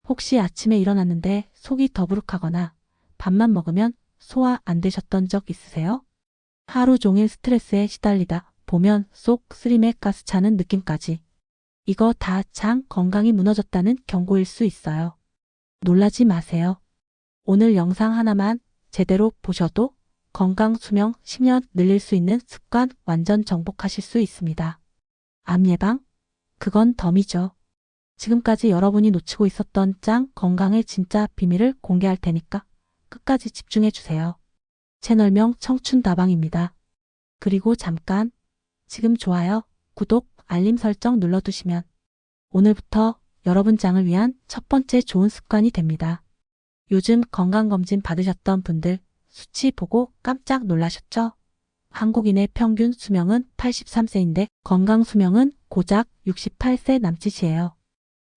혹시 아침에 일어났는데 속이 더부룩하거나 밥만 먹으면 소화 안 되셨던 적 있으세요? 하루 종일 스트레스에 시달리다 보면 속 쓰림에 가스 차는 느낌까지. 이거 다 장 건강이 무너졌다는 경고일 수 있어요. 놀라지 마세요. 오늘 영상 하나만 제대로 보셔도 건강 수명 10년 늘릴 수 있는 습관 완전 정복하실 수 있습니다. 암 예방? 그건 덤이죠. 지금까지 여러분이 놓치고 있었던 장 건강의 진짜 비밀을 공개할 테니까 끝까지 집중해 주세요. 채널명 청춘다방입니다. 그리고 잠깐 지금 좋아요, 구독, 알림 설정 눌러두시면 오늘부터 여러분 장을 위한 첫 번째 좋은 습관이 됩니다. 요즘 건강검진 받으셨던 분들 수치 보고 깜짝 놀라셨죠? 한국인의 평균 수명은 83세인데 건강 수명은 고작 68세 남짓이에요.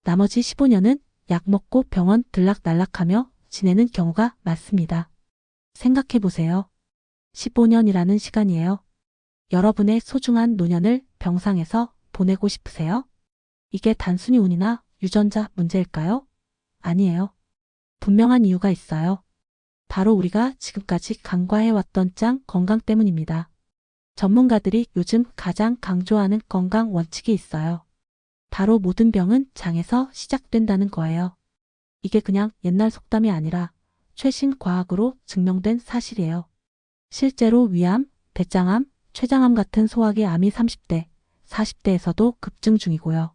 나머지 15년은 약 먹고 병원 들락날락하며 지내는 경우가 많습니다. 생각해 보세요. 15년이라는 시간이에요. 여러분의 소중한 노년을 병상에서 보내고 싶으세요? 이게 단순히 운이나 유전자 문제일까요? 아니에요. 분명한 이유가 있어요. 바로 우리가 지금까지 간과해왔던 장 건강 때문입니다. 전문가들이 요즘 가장 강조하는 건강 원칙이 있어요. 바로 모든 병은 장에서 시작된다는 거예요. 이게 그냥 옛날 속담이 아니라 최신 과학으로 증명된 사실이에요. 실제로 위암, 대장암, 췌장암 같은 소화기 암이 30대, 40대에서도 급증 중이고요.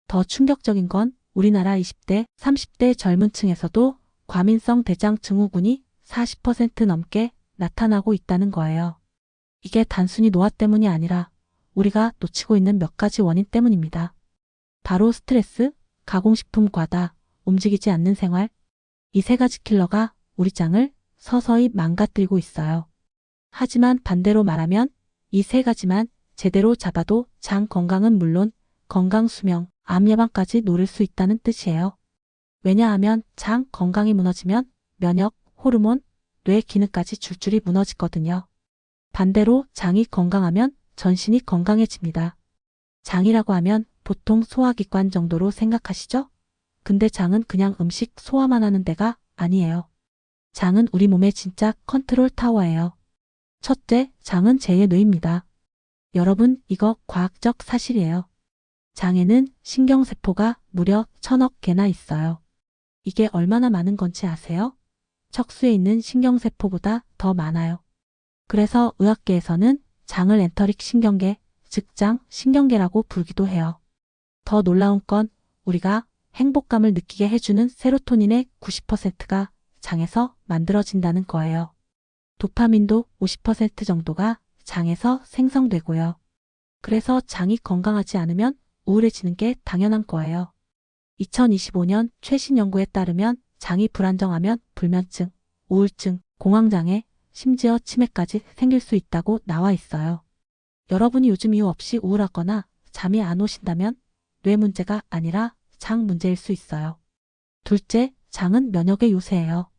더 충격적인 건 우리나라 20대, 30대 젊은 층에서도 과민성 대장 증후군이 40% 넘게 나타나고 있다는 거예요. 이게 단순히 노화 때문이 아니라 우리가 놓치고 있는 몇 가지 원인 때문입니다. 바로 스트레스, 가공식품 과다, 움직이지 않는 생활, 이 세 가지 킬러가 우리 장을 서서히 망가뜨리고 있어요. 하지만 반대로 말하면 이 세 가지만 제대로 잡아도 장 건강은 물론 건강 수명, 암 예방까지 노릴 수 있다는 뜻이에요. 왜냐하면 장 건강이 무너지면 면역, 호르몬, 뇌 기능까지 줄줄이 무너지거든요. 반대로 장이 건강하면 전신이 건강해집니다. 장이라고 하면 보통 소화기관 정도로 생각하시죠? 근데 장은 그냥 음식 소화만 하는 데가 아니에요. 장은 우리 몸의 진짜 컨트롤 타워예요. 첫째, 장은 제2의 뇌입니다. 여러분, 이거 과학적 사실이에요. 장에는 신경세포가 무려 1000억 개나 있어요. 이게 얼마나 많은 건지 아세요? 척수에 있는 신경세포보다 더 많아요. 그래서 의학계에서는 장을 엔터릭 신경계, 즉 장 신경계라고 부르기도 해요. 더 놀라운 건 우리가 행복감을 느끼게 해주는 세로토닌의 90%가 장에서 만들어진다는 거예요. 도파민도 50% 정도가 장에서 생성되고요. 그래서 장이 건강하지 않으면 우울해지는 게 당연한 거예요. 2025년 최신 연구에 따르면 장이 불안정하면 불면증, 우울증, 공황장애, 심지어 치매까지 생길 수 있다고 나와 있어요. 여러분이 요즘 이유 없이 우울하거나 잠이 안 오신다면 뇌 문제가 아니라 장 문제일 수 있어요. 둘째, 장은 면역의 요새예요.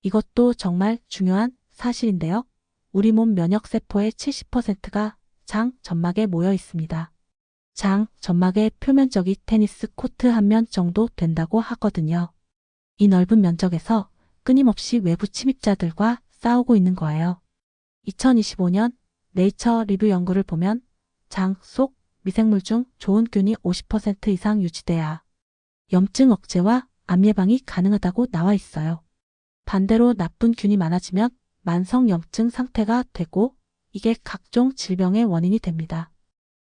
이것도 정말 중요한 사실인데요. 우리 몸 면역세포의 70%가 장 점막에 모여 있습니다. 장 점막의 표면적이 테니스 코트 한 면 정도 된다고 하거든요. 이 넓은 면적에서 끊임없이 외부 침입자들과 싸우고 있는 거예요. 2025년 네이처 리뷰 연구를 보면 장 속 미생물 중 좋은 균이 50% 이상 유지돼야 염증 억제와 암 예방이 가능하다고 나와 있어요. 반대로 나쁜 균이 많아지면 만성 염증 상태가 되고 이게 각종 질병의 원인이 됩니다.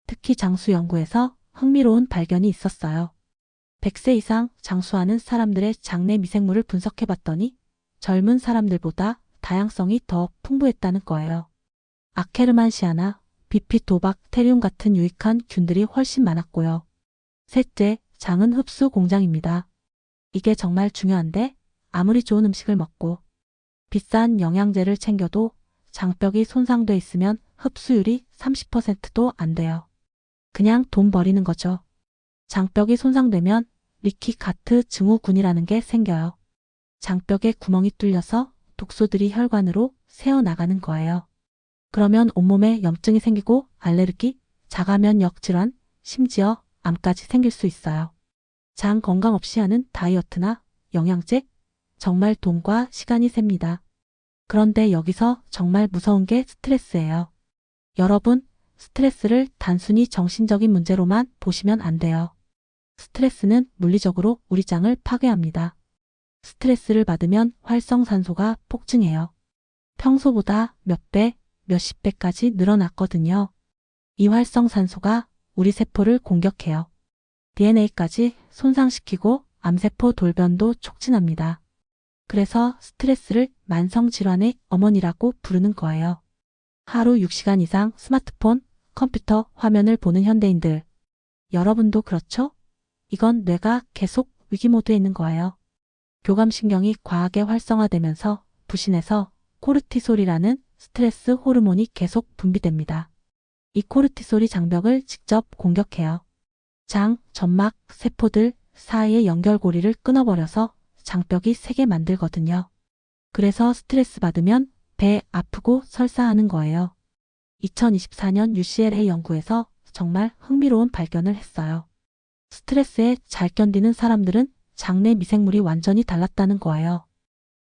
특히 장수 연구에서 흥미로운 발견이 있었어요. 100세 이상 장수하는 사람들의 장내 미생물을 분석해봤더니 젊은 사람들보다 다양성이 더 풍부했다는 거예요. 아케르만시아나, 비피도박테리움 같은 유익한 균들이 훨씬 많았고요. 셋째, 장은 흡수 공장입니다. 이게 정말 중요한데 아무리 좋은 음식을 먹고 비싼 영양제를 챙겨도 장벽이 손상돼 있으면 흡수율이 30%도 안 돼요. 그냥 돈 버리는 거죠. 장벽이 손상되면 리키가트 증후군이라는 게 생겨요. 장벽에 구멍이 뚫려서 독소들이 혈관으로 새어나가는 거예요. 그러면 온몸에 염증이 생기고 알레르기, 자가면역 질환, 심지어 암까지 생길 수 있어요. 장 건강 없이 하는 다이어트나 영양제, 정말 돈과 시간이 셉니다. 그런데 여기서 정말 무서운 게 스트레스예요. 여러분, 스트레스를 단순히 정신적인 문제로만 보시면 안 돼요. 스트레스는 물리적으로 우리 장을 파괴합니다. 스트레스를 받으면 활성산소가 폭증해요. 평소보다 몇 배, 몇십 배까지 늘어났거든요. 이 활성산소가 우리 세포를 공격해요. DNA까지 손상시키고 암세포 돌변도 촉진합니다. 그래서 스트레스를 만성질환의 어머니라고 부르는 거예요. 하루 6시간 이상 스마트폰, 컴퓨터 화면을 보는 현대인들. 여러분도 그렇죠? 이건 뇌가 계속 위기 모드에 있는 거예요. 교감신경이 과하게 활성화되면서 부신해서 코르티솔이라는 스트레스 호르몬이 계속 분비됩니다. 이 코르티솔이 장벽을 직접 공격해요. 장, 점막, 세포들 사이의 연결고리를 끊어버려서 장벽이 세게 만들거든요. 그래서 스트레스 받으면 배 아프고 설사하는 거예요. 2024년 UCLA 연구에서 정말 흥미로운 발견을 했어요. 스트레스에 잘 견디는 사람들은 장내 미생물이 완전히 달랐다는 거예요.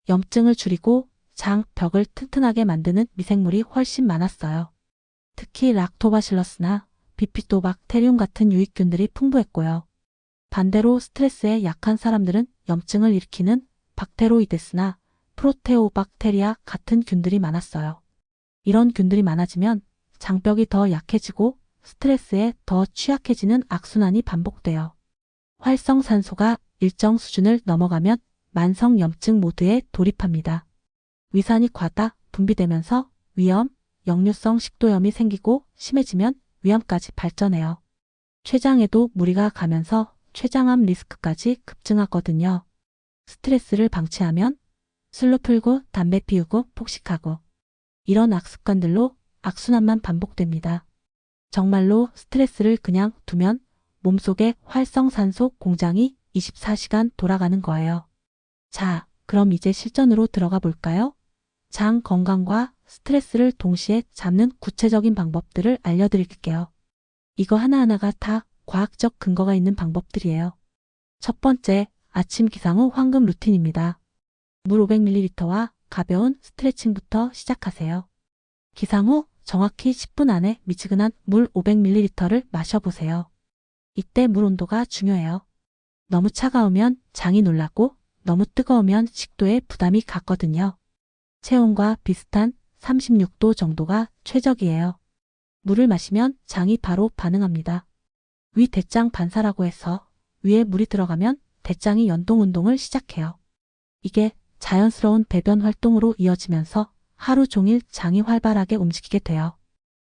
염증을 줄이고 장 벽을 튼튼하게 만드는 미생물이 훨씬 많았어요. 특히 락토바실러스나 비피토박테리움 같은 유익균들이 풍부했고요. 반대로 스트레스에 약한 사람들은 염증을 일으키는 박테로이데스나 프로테오박테리아 같은 균들이 많았어요. 이런 균들이 많아지면 장벽이 더 약해지고 스트레스에 더 취약해지는 악순환이 반복돼요. 활성산소가 일정 수준을 넘어가면 만성염증 모드에 돌입합니다. 위산이 과다 분비되면서 위염, 역류성 식도염이 생기고 심해지면 위암까지 발전해요. 췌장에도 무리가 가면서 췌장암 리스크까지 급증하거든요. 스트레스를 방치하면 술로 풀고 담배 피우고 폭식하고 이런 악습관들로 악순환만 반복됩니다. 정말로 스트레스를 그냥 두면 몸속에 활성산소 공장이 24시간 돌아가는 거예요. 자, 그럼 이제 실전으로 들어가 볼까요? 장 건강과 스트레스를 동시에 잡는 구체적인 방법들을 알려드릴게요. 이거 하나하나가 다 과학적 근거가 있는 방법들이에요. 첫 번째, 아침 기상 후 황금 루틴입니다. 물 500ml와 가벼운 스트레칭부터 시작하세요. 기상 후 정확히 10분 안에 미지근한 물 500ml를 마셔보세요. 이때 물 온도가 중요해요. 너무 차가우면 장이 놀라고 너무 뜨거우면 식도에 부담이 갔거든요. 체온과 비슷한 36도 정도가 최적이에요. 물을 마시면 장이 바로 반응합니다. 위 대장 반사라고 해서 위에 물이 들어가면 대장이 연동 운동을 시작해요. 이게 자연스러운 배변 활동으로 이어지면서 하루 종일 장이 활발하게 움직이게 돼요.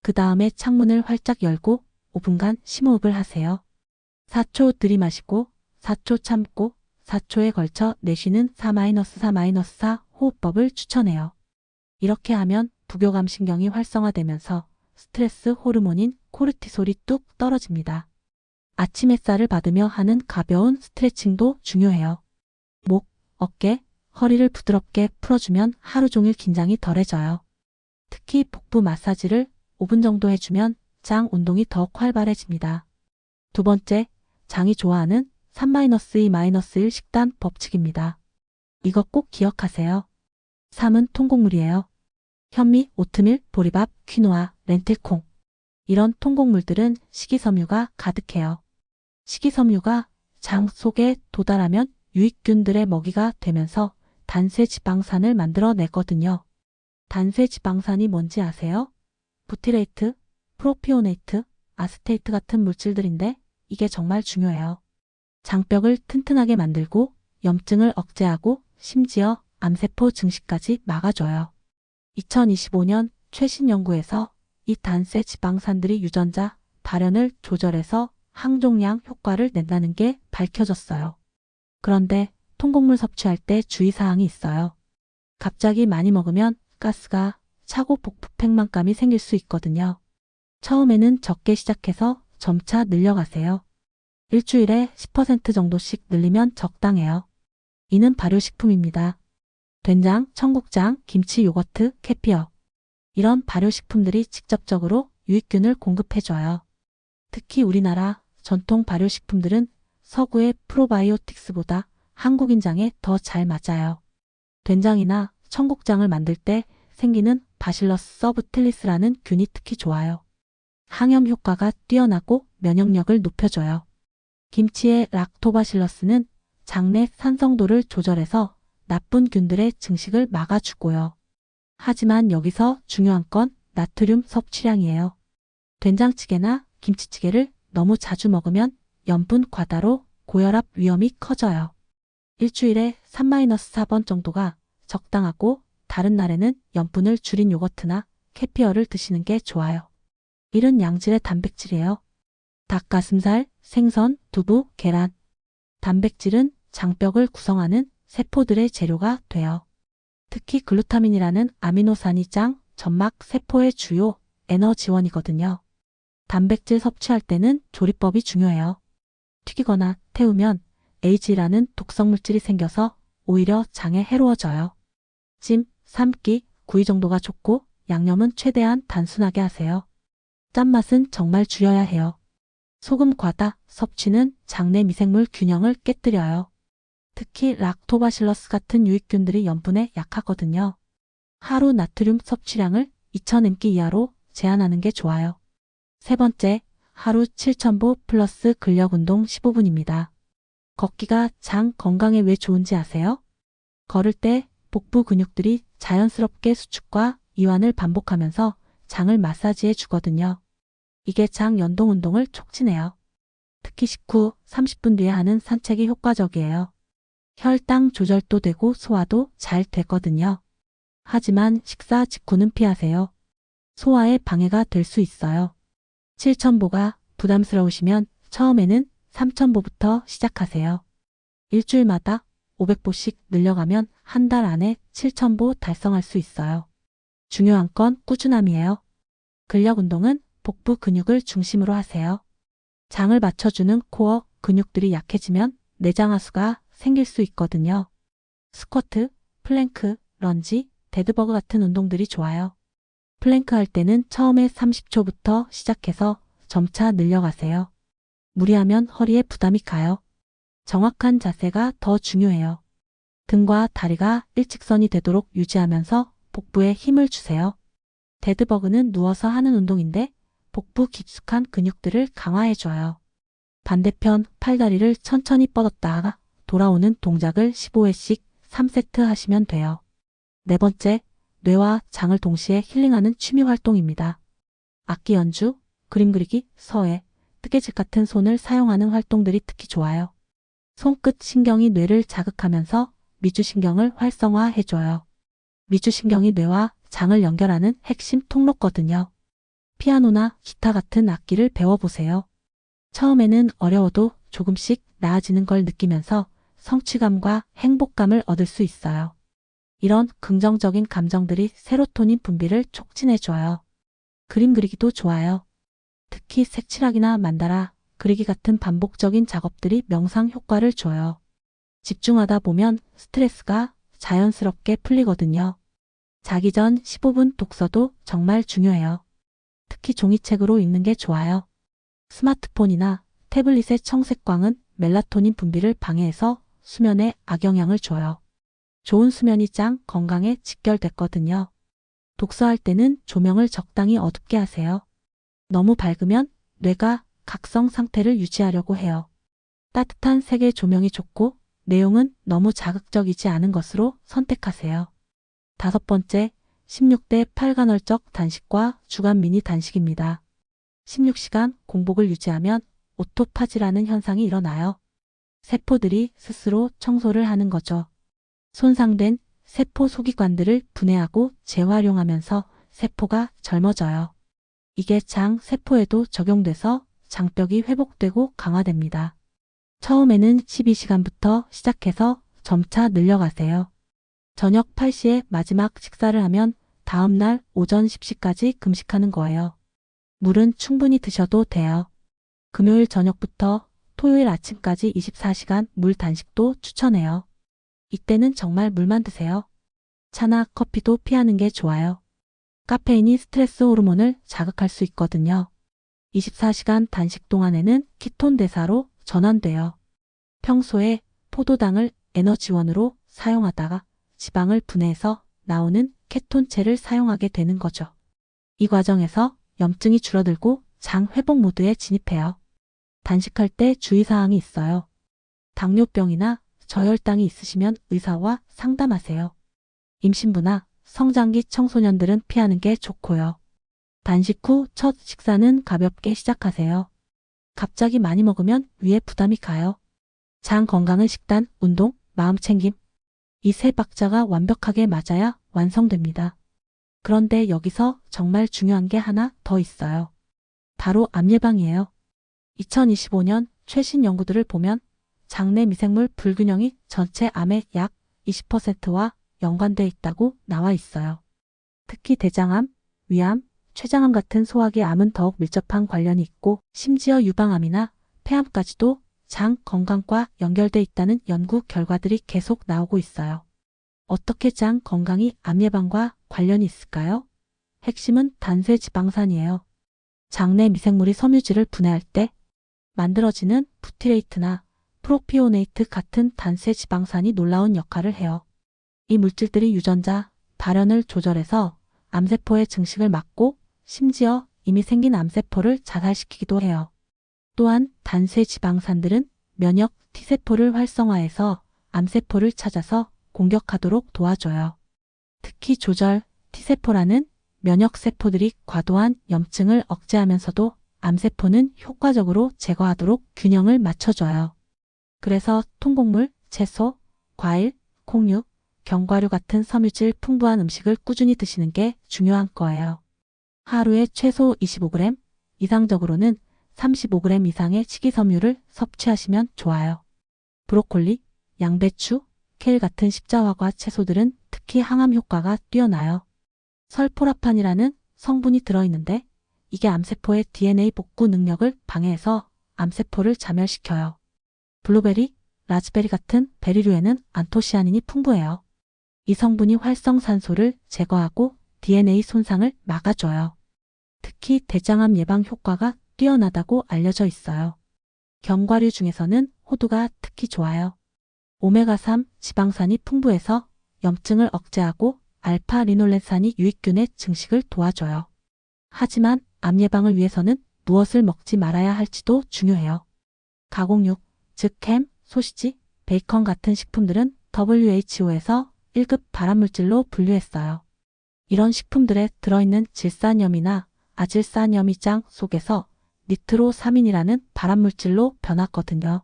그 다음에 창문을 활짝 열고 5분간 심호흡을 하세요. 4초 들이마시고 4초 참고 4초에 걸쳐 내쉬는 4-4-4 호흡법을 추천해요. 이렇게 하면 부교감 신경이 활성화되면서 스트레스 호르몬인 코르티솔이 뚝 떨어집니다. 아침 햇살을 받으며 하는 가벼운 스트레칭도 중요해요. 목, 어깨, 허리를 부드럽게 풀어주면 하루 종일 긴장이 덜해져요. 특히 복부 마사지를 5분 정도 해주면 장 운동이 더욱 활발해집니다. 두 번째, 장이 좋아하는 3-2-1 식단 법칙입니다. 이거 꼭 기억하세요. 3은 통곡물이에요. 현미, 오트밀, 보리밥, 퀴노아, 렌틸콩. 이런 통곡물들은 식이섬유가 가득해요. 식이섬유가 장 속에 도달하면 유익균들의 먹이가 되면서 단쇄지방산을 만들어내거든요. 단쇄지방산이 뭔지 아세요? 부티레이트, 프로피오네이트, 아스테이트 같은 물질들인데 이게 정말 중요해요. 장벽을 튼튼하게 만들고 염증을 억제하고 심지어 암세포 증식까지 막아줘요. 2025년 최신 연구에서 이 단세 지방산들이 유전자 발현을 조절해서 항종양 효과를 낸다는 게 밝혀졌어요. 그런데 통곡물 섭취할 때 주의사항이 있어요. 갑자기 많이 먹으면 가스가 차고 복부 팽만감이 생길 수 있거든요. 처음에는 적게 시작해서 점차 늘려가세요. 일주일에 10% 정도씩 늘리면 적당해요. 이는 발효식품입니다. 된장, 청국장, 김치, 요거트, 캐피어. 이런 발효식품들이 직접적으로 유익균을 공급해줘요. 특히 우리나라 전통 발효식품들은 서구의 프로바이오틱스보다 한국인장에 더 잘 맞아요. 된장이나 청국장을 만들 때 생기는 바실러스 서브틸리스라는 균이 특히 좋아요. 항염 효과가 뛰어나고 면역력을 높여줘요. 김치의 락토바실러스는 장내 산성도를 조절해서 나쁜 균들의 증식을 막아주고요. 하지만 여기서 중요한 건 나트륨 섭취량이에요. 된장찌개나 김치찌개를 너무 자주 먹으면 염분 과다로 고혈압 위험이 커져요. 일주일에 3-4번 정도가 적당하고 다른 날에는 염분을 줄인 요거트나 캐피어를 드시는 게 좋아요. 이런 양질의 단백질이에요. 닭가슴살, 생선, 두부, 계란. 단백질은 장벽을 구성하는 세포들의 재료가 돼요. 특히 글루타민이라는 아미노산이 장, 점막, 세포의 주요 에너지원이거든요. 단백질 섭취할 때는 조리법이 중요해요. 튀기거나 태우면 AG라는 독성물질이 생겨서 오히려 장에 해로워져요. 찜, 삶기, 구이 정도가 좋고 양념은 최대한 단순하게 하세요. 짠맛은 정말 줄여야 해요. 소금 과다 섭취는 장내 미생물 균형을 깨뜨려요. 특히 락토바실러스 같은 유익균들이 염분에 약하거든요. 하루 나트륨 섭취량을 2000mg 이하로 제한하는 게 좋아요. 세 번째, 하루 7000보 플러스 근력운동 15분입니다. 걷기가 장 건강에 왜 좋은지 아세요? 걸을 때 복부 근육들이 자연스럽게 수축과 이완을 반복하면서 장을 마사지해 주거든요. 이게 장 연동 운동을 촉진해요. 특히 식후 30분 뒤에 하는 산책이 효과적이에요. 혈당 조절도 되고 소화도 잘 되거든요. 하지만 식사 직후는 피하세요. 소화에 방해가 될 수 있어요. 7000보가 부담스러우시면 처음에는 3000보부터 시작하세요. 일주일마다 500보씩 늘려가면 한 달 안에 7000보 달성할 수 있어요. 중요한 건 꾸준함이에요. 근력 운동은 복부 근육을 중심으로 하세요. 장을 받쳐주는 코어 근육들이 약해지면 내장하수가 생길 수 있거든요. 스쿼트, 플랭크, 런지, 데드버그 같은 운동들이 좋아요. 플랭크 할 때는 처음에 30초부터 시작해서 점차 늘려가세요. 무리하면 허리에 부담이 가요. 정확한 자세가 더 중요해요. 등과 다리가 일직선이 되도록 유지하면서 복부에 힘을 주세요. 데드버그는 누워서 하는 운동인데 복부 깊숙한 근육들을 강화해줘요. 반대편 팔다리를 천천히 뻗었다가 돌아오는 동작을 15회씩 3세트 하시면 돼요. 네 번째, 뇌와 장을 동시에 힐링하는 취미 활동입니다. 악기 연주, 그림 그리기, 서예, 뜨개질 같은 손을 사용하는 활동들이 특히 좋아요. 손끝 신경이 뇌를 자극하면서 미주신경을 활성화해줘요. 미주신경이 뇌와 장을 연결하는 핵심 통로거든요. 피아노나 기타 같은 악기를 배워보세요. 처음에는 어려워도 조금씩 나아지는 걸 느끼면서 성취감과 행복감을 얻을 수 있어요. 이런 긍정적인 감정들이 세로토닌 분비를 촉진해줘요. 그림 그리기도 좋아요. 특히 색칠하기나 만다라, 그리기 같은 반복적인 작업들이 명상 효과를 줘요. 집중하다 보면 스트레스가 자연스럽게 풀리거든요. 자기 전 15분 독서도 정말 중요해요. 특히 종이책으로 읽는 게 좋아요. 스마트폰이나 태블릿의 청색광은 멜라토닌 분비를 방해해서 수면에 악영향을 줘요. 좋은 수면이 장 건강에 직결됐거든요. 독서할 때는 조명을 적당히 어둡게 하세요. 너무 밝으면 뇌가 각성 상태를 유지하려고 해요. 따뜻한 색의 조명이 좋고 내용은 너무 자극적이지 않은 것으로 선택하세요. 다섯 번째, 16대 8간헐적 단식과 주간 미니 단식입니다. 16시간 공복을 유지하면 오토파지라는 현상이 일어나요. 세포들이 스스로 청소를 하는 거죠. 손상된 세포 소기관들을 분해하고 재활용하면서 세포가 젊어져요. 이게 장 세포에도 적용돼서 장벽이 회복되고 강화됩니다. 처음에는 12시간부터 시작해서 점차 늘려가세요. 저녁 8시에 마지막 식사를 하면 다음날 오전 10시까지 금식하는 거예요. 물은 충분히 드셔도 돼요. 금요일 저녁부터 토요일 아침까지 24시간 물 단식도 추천해요. 이때는 정말 물만 드세요. 차나 커피도 피하는 게 좋아요. 카페인이 스트레스 호르몬을 자극할 수 있거든요. 24시간 단식 동안에는 키톤 대사로 전환돼요. 평소에 포도당을 에너지원으로 사용하다가 지방을 분해해서 나오는 케톤체를 사용하게 되는 거죠. 이 과정에서 염증이 줄어들고 장 회복 모드에 진입해요. 단식할 때 주의사항이 있어요. 당뇨병이나 저혈당이 있으시면 의사와 상담하세요. 임신부나 성장기 청소년들은 피하는 게 좋고요. 단식 후 첫 식사는 가볍게 시작하세요. 갑자기 많이 먹으면 위에 부담이 가요. 장 건강은 식단, 운동, 마음 챙김. 이 세 박자가 완벽하게 맞아야 완성됩니다. 그런데 여기서 정말 중요한 게 하나 더 있어요. 바로 암 예방이에요. 2025년 최신 연구들을 보면 장내 미생물 불균형이 전체 암의 약 20%와 연관돼 있다고 나와 있어요. 특히 대장암, 위암, 췌장암 같은 소화기 암은 더욱 밀접한 관련이 있고 심지어 유방암이나 폐암까지도 장 건강과 연결돼 있다는 연구 결과들이 계속 나오고 있어요. 어떻게 장 건강이 암 예방과 관련이 있을까요? 핵심은 단쇄 지방산이에요. 장내 미생물이 섬유질을 분해할 때 만들어지는 부티레이트나 프로피오네이트 같은 단쇄 지방산이 놀라운 역할을 해요. 이 물질들이 유전자, 발현을 조절해서 암세포의 증식을 막고 심지어 이미 생긴 암세포를 자살시키기도 해요. 또한 단쇄 지방산들은 면역 T세포를 활성화해서 암세포를 찾아서 공격하도록 도와줘요. 특히 조절 T세포라는 면역세포들이 과도한 염증을 억제하면서도 암세포는 효과적으로 제거하도록 균형을 맞춰줘요. 그래서 통곡물, 채소, 과일, 콩류, 견과류 같은 섬유질 풍부한 음식을 꾸준히 드시는 게 중요한 거예요. 하루에 최소 25g, 이상적으로는 35g 이상의 식이섬유를 섭취하시면 좋아요. 브로콜리, 양배추, 케일 같은 십자화과 채소들은 특히 항암 효과가 뛰어나요. 설포라판이라는 성분이 들어있는데 이게 암세포의 DNA 복구 능력을 방해해서 암세포를 자멸시켜요. 블루베리, 라즈베리 같은 베리류에는 안토시아닌이 풍부해요. 이 성분이 활성산소를 제거하고 DNA 손상을 막아줘요. 특히 대장암 예방 효과가 뛰어나다고 알려져 있어요. 견과류 중에서는 호두가 특히 좋아요. 오메가3 지방산이 풍부해서 염증을 억제하고 알파 리놀렌산이 유익균의 증식을 도와줘요. 하지만 암 예방을 위해서는 무엇을 먹지 말아야 할지도 중요해요. 가공육, 즉 햄, 소시지, 베이컨 같은 식품들은 WHO에서 1급 발암물질로 분류했어요. 이런 식품들에 들어있는 질산염이나 아질산염이 장 속에서 니트로사민이라는 발암물질로 변하거든요.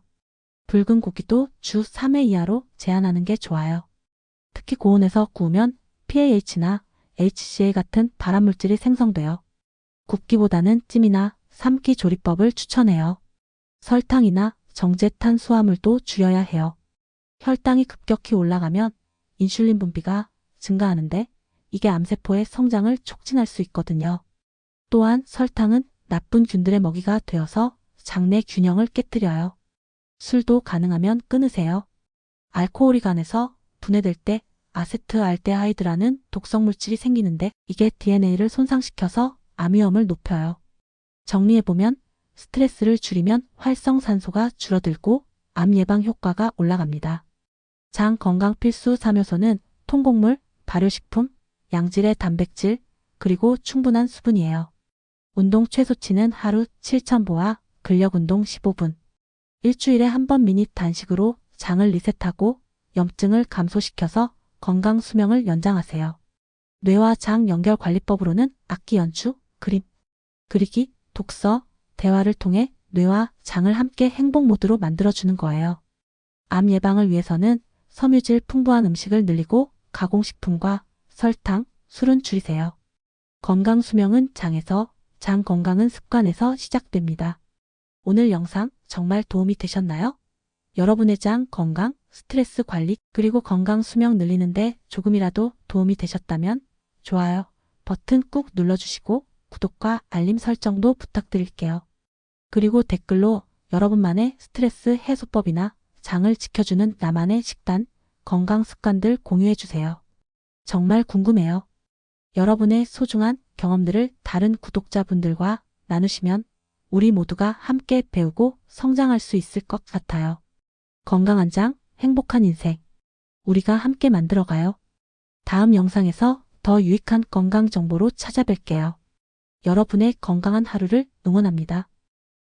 붉은 고기도 주 3회 이하로 제한하는 게 좋아요. 특히 고온에서 구우면 PAH나 HCl 같은 발암물질이 생성돼요. 굽기보다는 찜이나 삶기 조리법을 추천해요. 설탕이나 정제 탄수화물도 줄여야 해요. 혈당이 급격히 올라가면 인슐린 분비가 증가하는데 이게 암세포의 성장을 촉진할 수 있거든요. 또한 설탕은 나쁜 균들의 먹이가 되어서 장내 균형을 깨뜨려요. 술도 가능하면 끊으세요. 알코올이 간에서 분해될 때 아세트알데하이드라는 독성 물질이 생기는데 이게 DNA를 손상시켜서 암 위험을 높여요. 정리해보면 스트레스를 줄이면 활성산소가 줄어들고 암 예방 효과가 올라갑니다. 장 건강 필수 3요소는 통곡물, 발효식품, 양질의 단백질, 그리고 충분한 수분이에요. 운동 최소치는 하루 7,000보와 근력운동 15분. 일주일에 한 번 미니 단식으로 장을 리셋하고 염증을 감소시켜서 건강 수명을 연장하세요. 뇌와 장 연결 관리법으로는 악기 연주, 그림, 그리기, 독서, 대화를 통해 뇌와 장을 함께 행복 모드로 만들어주는 거예요. 암 예방을 위해서는 섬유질 풍부한 음식을 늘리고 가공식품과 설탕, 술은 줄이세요. 건강 수명은 장에서, 장 건강은 습관에서 시작됩니다. 오늘 영상 정말 도움이 되셨나요? 여러분의 장 건강, 스트레스 관리, 그리고 건강 수명 늘리는데 조금이라도 도움이 되셨다면 좋아요 버튼 꾹 눌러주시고 구독과 알림 설정도 부탁드릴게요. 그리고 댓글로 여러분만의 스트레스 해소법이나 장을 지켜주는 나만의 식단, 건강 습관들 공유해주세요. 정말 궁금해요. 여러분의 소중한 경험들을 다른 구독자분들과 나누시면 우리 모두가 함께 배우고 성장할 수 있을 것 같아요. 건강한 장, 행복한 인생. 우리가 함께 만들어가요. 다음 영상에서 더 유익한 건강 정보로 찾아뵐게요. 여러분의 건강한 하루를 응원합니다.